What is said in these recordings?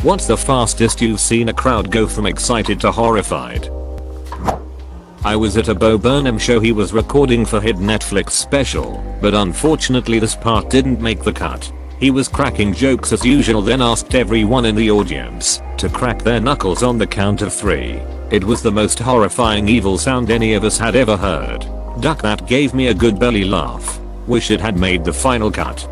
What's the fastest you've seen a crowd go from excited to horrified? I was at a Bo Burnham show he was recording for his Netflix special, but unfortunately this part didn't make the cut. He was cracking jokes as usual, then asked everyone in the audience to crack their knuckles on the count of 3. It was the most horrifying evil sound any of us had ever heard. Duck, that gave me a good belly laugh. Wish it had made the final cut.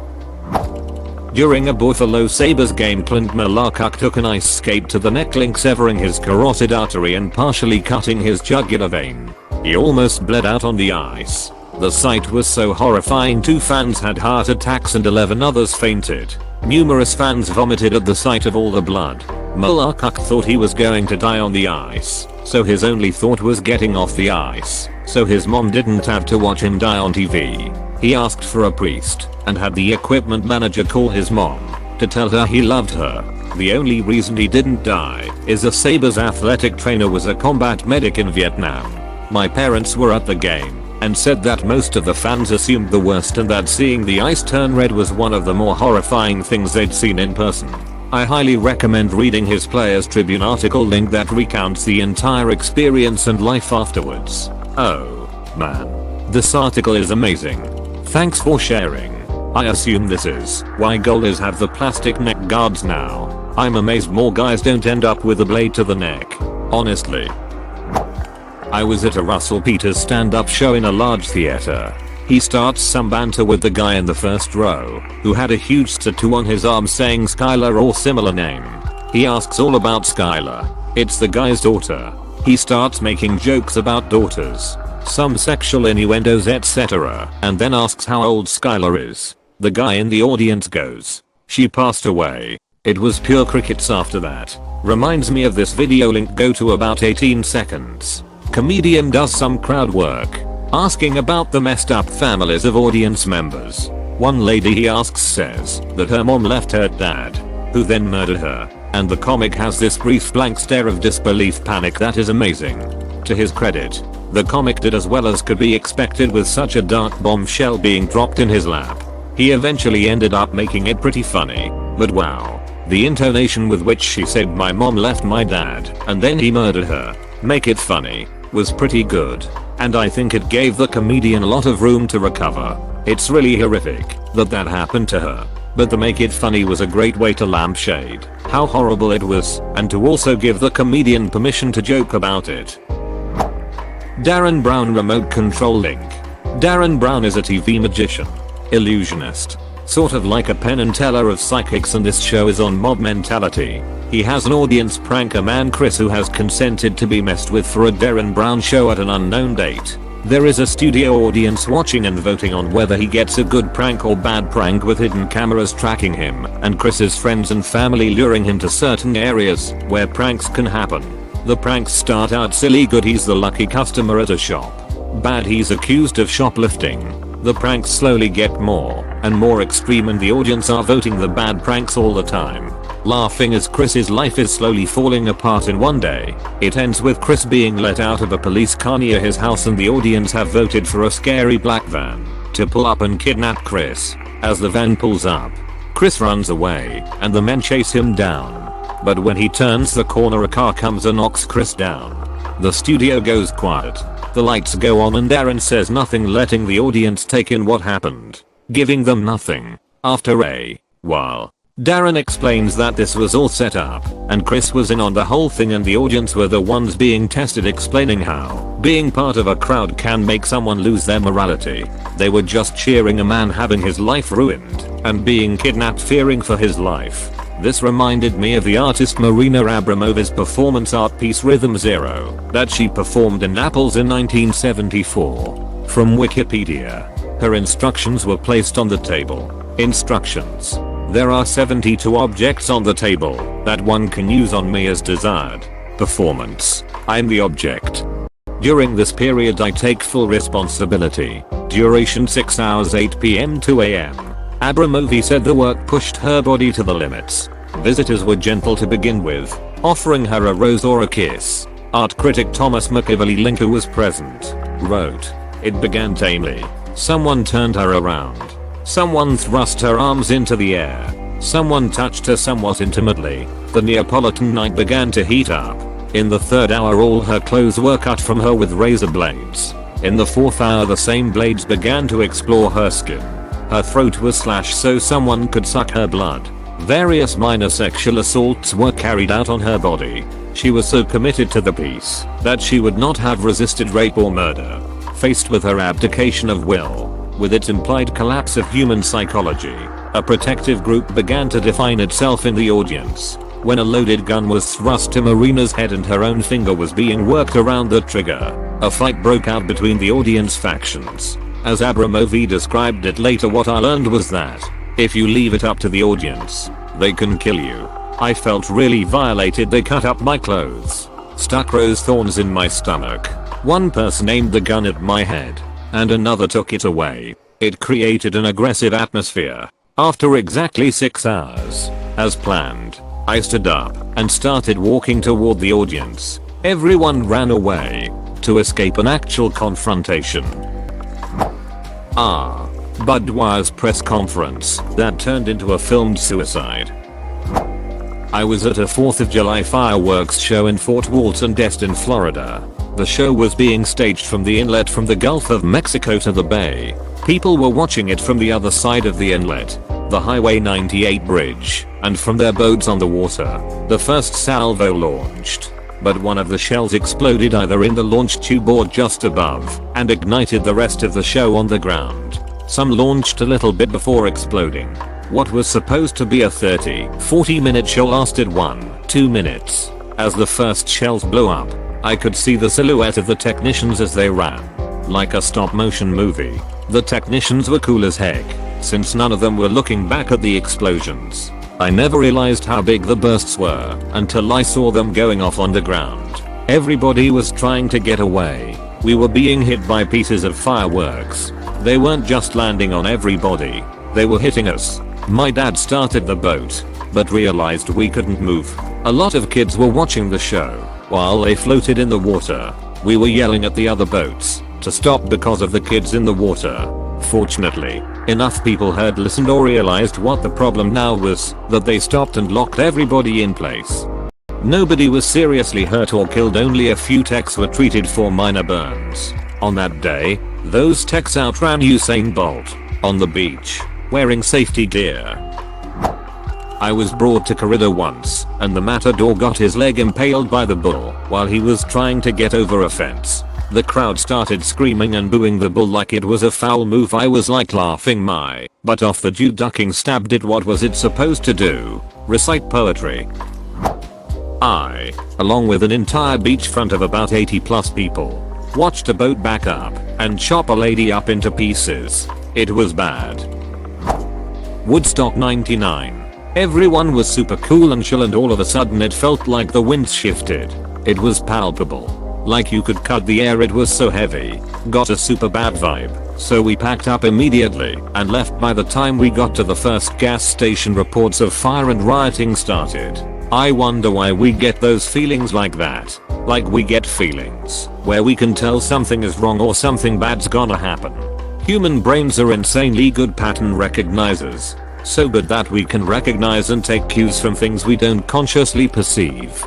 During a Buffalo Sabres game, Clint Malarchuk took an ice skate to the neck link, severing his carotid artery and partially cutting his jugular vein. He almost bled out on the ice. The sight was so horrifying 2 fans had heart attacks and 11 others fainted. Numerous fans vomited at the sight of all the blood. Malarchuk thought he was going to die on the ice, so his only thought was getting off the ice, so his mom didn't have to watch him die on TV. He asked for a priest and had the equipment manager call his mom to tell her he loved her. The only reason he didn't die is a Sabres athletic trainer was a combat medic in Vietnam. My parents were at the game and said that most of the fans assumed the worst and that seeing the ice turn red was one of the more horrifying things they'd seen in person. I highly recommend reading his Players Tribune article link that recounts the entire experience and life afterwards. Oh man, this article is amazing. Thanks for sharing. I assume this is why goalies have the plastic neck guards now. I'm amazed more guys don't end up with a blade to the neck. Honestly. I was at a Russell Peters stand-up show in a large theater. He starts some banter with the guy in the first row, who had a huge tattoo on his arm saying Skylar or similar name. He asks all about Skylar. It's the guy's daughter. He starts making jokes about daughters, some sexual innuendos etc., and then asks how old Skylar is. The guy in the audience goes, "She passed away." It was pure crickets after that. Reminds me of this video link, go to about 18 seconds. Comedian does some crowd work, asking about the messed up families of audience members. One lady he asks says that her mom left her dad, who then murdered her, and the comic has this brief blank stare of disbelief panic that is amazing. To his credit, the comic did as well as could be expected with such a dark bombshell being dropped in his lap. He eventually ended up making it pretty funny, but wow, the intonation with which she said my mom left my dad and then he murdered her, make it funny, was pretty good. And I think it gave the comedian a lot of room to recover. It's really horrific that happened to her, but the make it funny was a great way to lampshade how horrible it was and to also give the comedian permission to joke about it. Darren Brown remote control link. Darren Brown is a TV magician, illusionist, sort of like a Penn and Teller of psychics, and this show is on mob mentality. He has an audience pranker man Chris who has consented to be messed with for a Darren Brown show at an unknown date. There is a studio audience watching and voting on whether he gets a good prank or bad prank, with hidden cameras tracking him and Chris's friends and family luring him to certain areas where pranks can happen. The pranks start out silly: good, he's the lucky customer at a shop; bad, he's accused of shoplifting. The pranks slowly get more and more extreme and the audience are voting the bad pranks all the time, laughing as Chris's life is slowly falling apart in one day. It ends with Chris being let out of a police car near his house and the audience have voted for a scary black van to pull up and kidnap Chris. As the van pulls up, Chris runs away and the men chase him down. But when he turns the corner, a car comes and knocks Chris down. The studio goes quiet. The lights go on and Darren says nothing, letting the audience take in what happened, giving them nothing. After a while, Darren explains that this was all set up and Chris was in on the whole thing and the audience were the ones being tested, explaining how being part of a crowd can make someone lose their morality. They were just cheering a man having his life ruined and being kidnapped, fearing for his life. This reminded me of the artist Marina Abramova's performance art piece Rhythm Zero that she performed in Naples in 1974. From Wikipedia, her instructions were placed on the table. Instructions: there are 72 objects on the table that one can use on me as desired. Performance: I'm the object. During this period I take full responsibility. Duration 6 hours 8 p.m. to a.m. Abramova said the work pushed her body to the limits. Visitors were gentle to begin with, offering her a rose or a kiss. Art critic Thomas McIverly, who was present, wrote, "It began tamely. Someone turned her around. Someone thrust her arms into the air. Someone touched her somewhat intimately. The Neapolitan night began to heat up. In the third hour all her clothes were cut from her with razor blades. In the fourth hour the same blades began to explore her skin. Her throat was slashed so someone could suck her blood. Various minor sexual assaults were carried out on her body. She was so committed to the peace that she would not have resisted rape or murder. Faced with her abdication of will, with its implied collapse of human psychology, a protective group began to define itself in the audience. When a loaded gun was thrust to Marina's head and her own finger was being worked around the trigger, a fight broke out between the audience factions. As Abramovi described it later, what I learned was that if you leave it up to the audience, they can kill you. I felt really violated. They cut up my clothes, stuck rose thorns in my stomach. One person aimed the gun at my head, and another took it away. It created an aggressive atmosphere. After exactly 6 hours, as planned, I stood up and started walking toward the audience. Everyone ran away to escape an actual confrontation. Budweir's press conference that turned into a filmed suicide. I was at a 4th of July fireworks show in Fort Walton, Destin, Florida. The show was being staged from the inlet from the Gulf of Mexico to the bay. People were watching it from the other side of the inlet, the Highway 98 bridge, and from their boats on the water. The first salvo launched, but one of the shells exploded either in the launch tube or just above, and ignited the rest of the show on the ground. Some launched a little bit before exploding. What was supposed to be a 30-40 minute show lasted 1-2 minutes. As the first shells blew up, I could see the silhouette of the technicians as they ran. Like a stop motion movie. The technicians were cool as heck, since none of them were looking back at the explosions. I never realized how big the bursts were until I saw them going off on the ground. Everybody was trying to get away. We were being hit by pieces of fireworks. They weren't just landing on everybody, they were hitting us. My dad started the boat, but realized we couldn't move. A lot of kids were watching the show. While they floated in the water, we were yelling at the other boats to stop because of the kids in the water. Fortunately, enough people heard, listened, or realized what the problem now was that they stopped and locked everybody in place. Nobody was seriously hurt or killed, only a few techs were treated for minor burns. On that day, those techs outran Usain Bolt on the beach, wearing safety gear. I was brought to corridor once, and the matador got his leg impaled by the bull while he was trying to get over a fence. The crowd started screaming and booing the bull like it was a foul move. I was like laughing my butt off. The Jew ducking stabbed it. What was it supposed to do? Recite poetry. I, along with an entire beachfront of about 80 plus people, watched a boat back up and chop a lady up into pieces. It was bad. Woodstock 99. Everyone was super cool and chill, and all of a sudden it felt like the wind shifted. It was palpable. Like you could cut the air, it was so heavy. Got a super bad vibe. So we packed up immediately and left. By the time we got to the first gas station, reports of fire and rioting started. I wonder why we get those feelings like that. Like we get feelings where we can tell something is wrong or something bad's gonna happen. Human brains are insanely good pattern recognizers. So good that we can recognize and take cues from things we don't consciously perceive.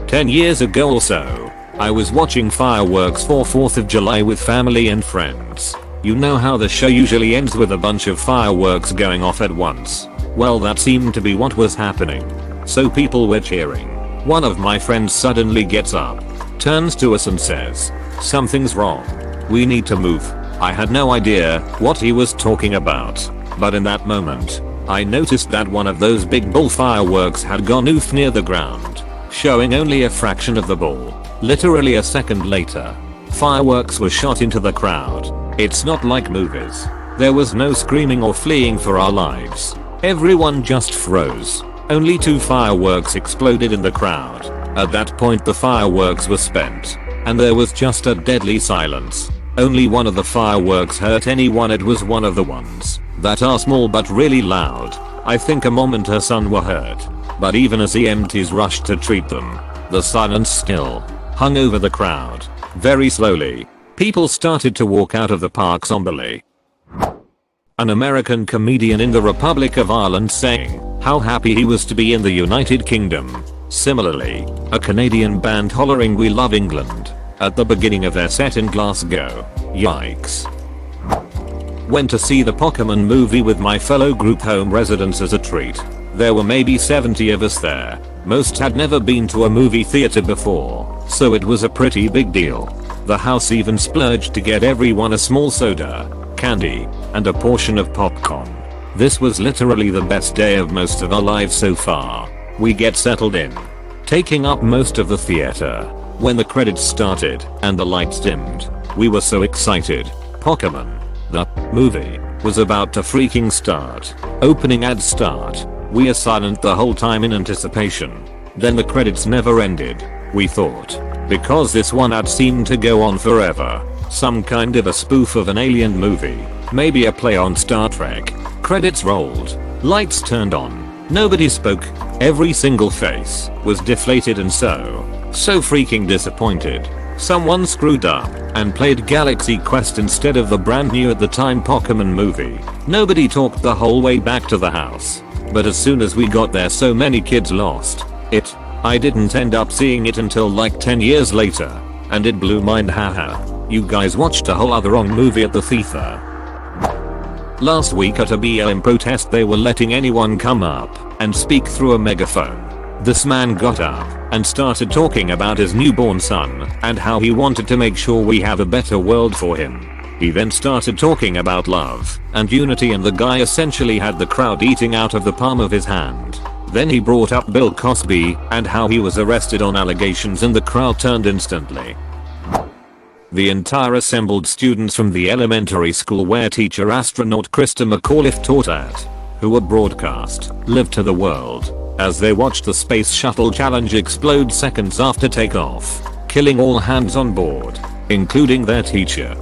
10 years ago or so, I was watching fireworks for 4th of July with family and friends. You know how the show usually ends with a bunch of fireworks going off at once? Well, that seemed to be what was happening. So people were cheering. One of my friends suddenly gets up, turns to us and says, "Something's wrong. We need to move." I had no idea what he was talking about. But in that moment, I noticed that one of those big bull fireworks had gone oof near the ground, showing only a fraction of the bull. Literally a second later, fireworks were shot into the crowd. It's not like movies. There was no screaming or fleeing for our lives. Everyone just froze. Only 2 fireworks exploded in the crowd. At that point the fireworks were spent, and there was just a deadly silence. Only one of the fireworks hurt anyone. It was one of the ones that are small but really loud. I think a mom and her son were hurt, but even as EMTs rushed to treat them, the silence still hung over the crowd. Very slowly, people started to walk out of the park somberly. An American comedian in the Republic of Ireland saying, how happy he was to be in the United Kingdom. Similarly, a Canadian band hollering "We Love England" at the beginning of their set in Glasgow. Yikes. Went to see the Pokemon movie with my fellow group home residents as a treat. There were maybe 70 of us there. Most had never been to a movie theater before, so it was a pretty big deal. The house even splurged to get everyone a small soda, candy, and a portion of popcorn. This was literally the best day of most of our lives so far. We get settled in, taking up most of the theater. When the credits started and the lights dimmed, we were so excited. Pokemon, the movie, was about to freaking start. Opening ads start. We are silent the whole time in anticipation. Then the credits never ended. We thought, because this one ad seemed to go on forever, some kind of a spoof of an alien movie, maybe a play on Star Trek. Credits rolled. Lights turned on. Nobody spoke. Every single face was deflated and so freaking disappointed. Someone screwed up and played Galaxy Quest instead of the brand new at the time Pokemon movie. Nobody talked the whole way back to the house. But as soon as we got there, so many kids lost it. I didn't end up seeing it until like 10 years later. And it blew mind, haha. You guys watched a whole other wrong movie at the theater. Last week at a BLM protest, they were letting anyone come up and speak through a megaphone. This man got up and started talking about his newborn son and how he wanted to make sure we have a better world for him. He then started talking about love and unity, and the guy essentially had the crowd eating out of the palm of his hand. Then he brought up Bill Cosby and how he was arrested on allegations, and the crowd turned instantly. The entire assembled students from the elementary school where teacher astronaut Krista McAuliffe taught at, who were broadcast "Live to the World" as they watched the Space Shuttle Challenge explode seconds after takeoff, killing all hands on board, including their teacher.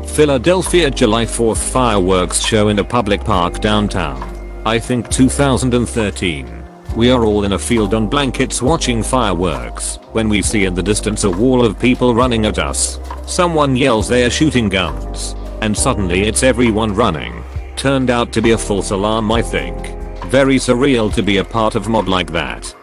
Philadelphia July 4th fireworks show in a public park downtown. I think 2013. We are all in a field on blankets watching fireworks when we see in the distance a wall of people running at us. Someone yells they are shooting guns, and suddenly it's everyone running. Turned out to be a false alarm, I think. Very surreal to be a part of a mob like that.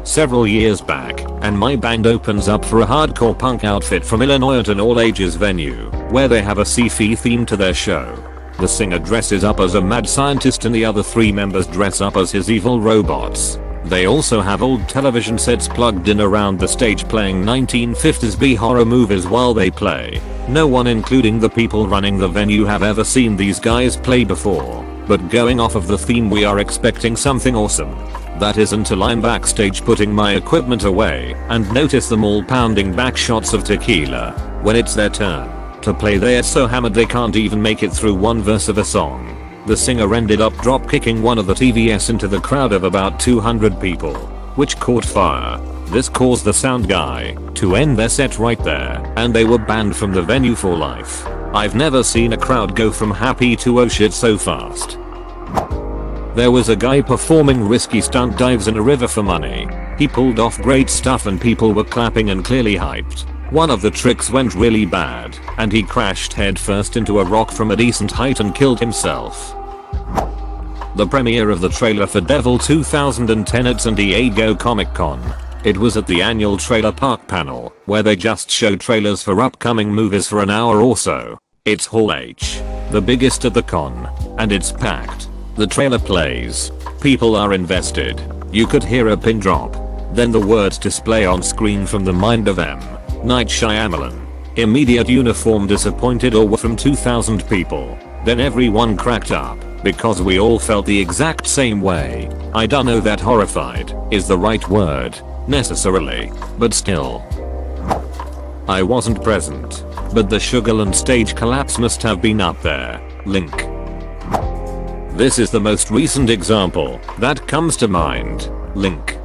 Several years back, and my band opens up for a hardcore punk outfit from Illinois at an all-ages venue, where they have a sci-fi theme to their show. The singer dresses up as a mad scientist and the other 3 members dress up as his evil robots. They also have old television sets plugged in around the stage playing 1950s B horror movies while they play. No one, including the people running the venue, have ever seen these guys play before. But going off of the theme, we are expecting something awesome. That is until I'm backstage putting my equipment away and notice them all pounding back shots of tequila. When it's their turn to play, they are so hammered they can't even make it through one verse of a song. The singer ended up drop kicking one of the TVS into the crowd of about 200 people, which caught fire. This caused the sound guy to end their set right there, and they were banned from the venue for life. I've never seen a crowd go from happy to oh shit so fast. There was a guy performing risky stunt dives in a river for money. He pulled off great stuff and people were clapping and clearly hyped. One of the tricks went really bad, and he crashed headfirst into a rock from a decent height and killed himself. The premiere of the trailer for Devil 2010 at San Diego Comic-Con. It was at the annual trailer park panel, where they just show trailers for upcoming movies for an hour or so. It's Hall H, the biggest at the con, and it's packed. The trailer plays. People are invested. You could hear a pin drop. Then the words display on screen from the mind of M. Night Shyamalan. Immediate uniform disappointed awe from 2,000 people. Then everyone cracked up, because we all felt the exact same way. I don't know that horrified is the right word, necessarily, but still. I wasn't present, but the Sugarland stage collapse must have been up there. Link. This is the most recent example that comes to mind. Link.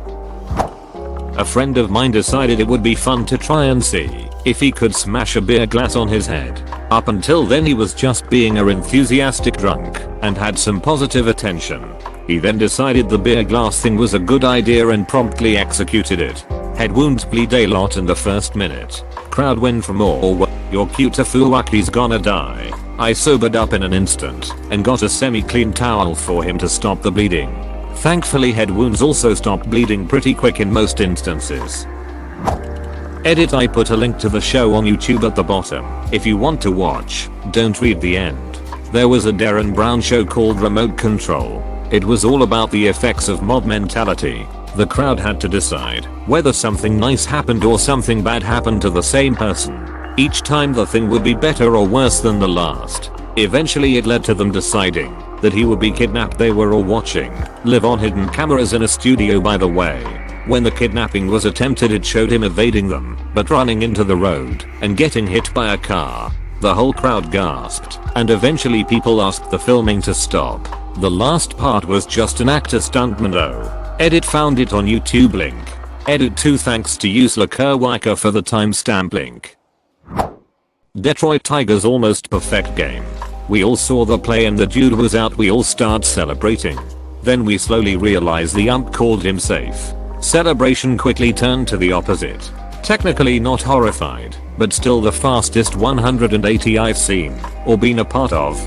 A friend of mine decided it would be fun to try and see if he could smash a beer glass on his head. Up until then he was just being an enthusiastic drunk and had some positive attention. He then decided the beer glass thing was a good idea and promptly executed it. Head wounds bleed a lot in the first minute. Crowd went from "oh, your cute Fuwaki's gonna die" I sobered up in an instant and got a semi-clean towel for him to stop the bleeding. Thankfully head wounds also stopped bleeding pretty quick in most instances. Edit, I put a link to the show on YouTube at the bottom. If you want to watch, don't read the end. There was a Darren Brown show called Remote Control. It was all about the effects of mob mentality. The crowd had to decide whether something nice happened or something bad happened to the same person. Each time the thing would be better or worse than the last. Eventually it led to them deciding that he would be kidnapped. They were all watching live on hidden cameras in a studio, by the way. When the kidnapping was attempted, it showed him evading them, but running into the road and getting hit by a car. The whole crowd gasped, and eventually people asked the filming to stop. The last part was just an actor stuntman though. Edit, found it on YouTube link. Edit 2, thanks to Usla Kerwiker for the timestamp link. Detroit Tigers almost perfect game. We all saw the play and the dude was out. We all start celebrating. Then we slowly realize the ump called him safe. Celebration quickly turned to the opposite. Technically not horrified, but still the fastest 180 I've seen or been a part of.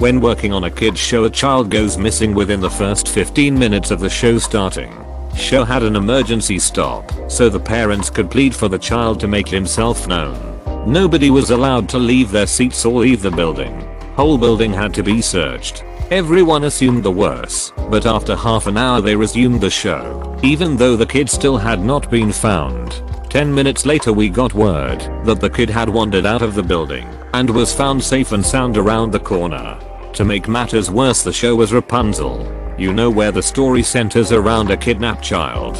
When working on a kids show, a child goes missing within the first 15 minutes of the show starting. Show had an emergency stop, so the parents could plead for the child to make himself known. Nobody was allowed to leave their seats or leave the building. Whole building had to be searched. Everyone assumed the worst, but after half an hour they resumed the show, even though the kid still had not been found. 10 minutes later we got word that the kid had wandered out of the building and was found safe and sound around the corner. To make matters worse, the show was Rapunzel. You know, where the story centers around a kidnapped child.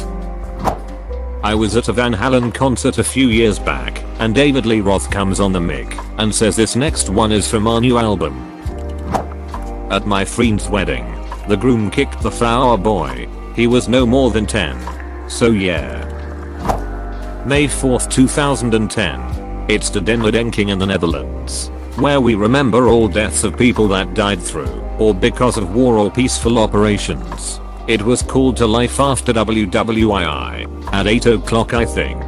I was at a Van Halen concert a few years back, and David Lee Roth comes on the mic and says this next one is from our new album. At my friend's wedding, the groom kicked the flower boy. He was no more than 10. So yeah. May 4th 2010. It's the Denderdenking in the Netherlands, where we remember all deaths of people that died through or because of war or peaceful operations. It was called to life after WWII at 8 o'clock, I think.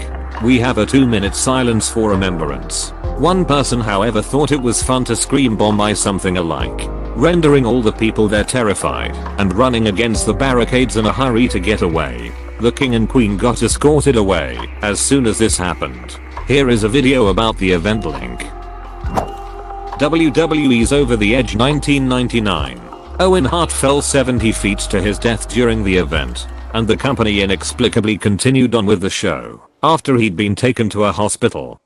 We have a 2-minute silence for remembrance. One person however thought it was fun to scream bomb by something alike, rendering all the people there terrified and running against the barricades in a hurry to get away. The king and queen got escorted away as soon as this happened. Here is a video about the event link. WWE's Over the Edge 1999. Owen Hart fell 70 feet to his death during the event, and the company inexplicably continued on with the show after he'd been taken to a hospital.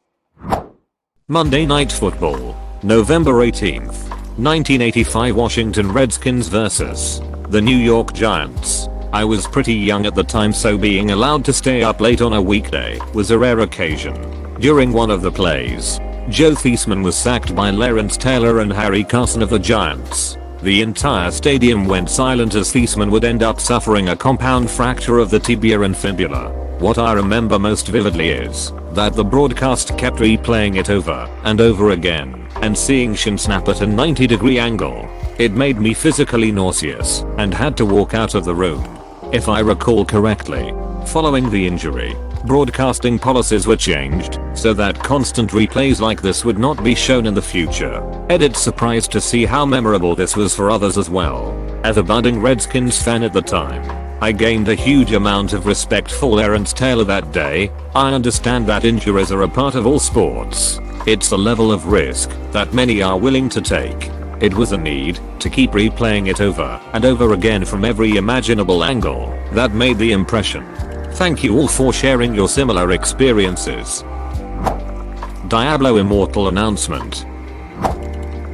Monday Night Football, November 18th, 1985. Washington Redskins vs. the New York Giants. I was pretty young at the time, so being allowed to stay up late on a weekday was a rare occasion. During one of the plays, Joe Theismann was sacked by Lawrence Taylor and Harry Carson of the Giants. The entire stadium went silent as Theismann would end up suffering a compound fracture of the tibia and fibula. What I remember most vividly is that the broadcast kept replaying it over and over again and seeing Shin snap at a 90-degree angle. It made me physically nauseous and had to walk out of the room. If I recall correctly, following the injury, broadcasting policies were changed so that constant replays like this would not be shown in the future. Edit, surprised to see how memorable this was for others as well. As a budding Redskins fan at the time, I gained a huge amount of respect for Lawrence Taylor that day. I understand that injuries are a part of all sports. It's a level of risk that many are willing to take. It was a need to keep replaying it over and over again from every imaginable angle that made the impression. Thank you all for sharing your similar experiences. Diablo Immortal announcement.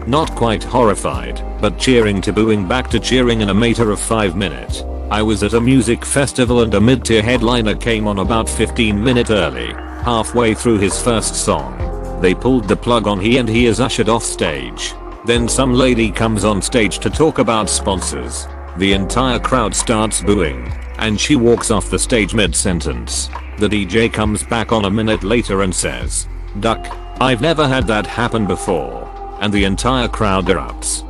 Not quite horrified, but cheering to booing back to cheering in a matter of 5 minutes. I was at a music festival and a mid-tier headliner came on about 15 minutes early. Halfway through his first song, they pulled the plug on he is ushered off stage. Then some lady comes on stage to talk about sponsors. The entire crowd starts booing, and she walks off the stage mid-sentence. The DJ comes back on a minute later and says, "Duck, I've never had that happen before," and the entire crowd erupts.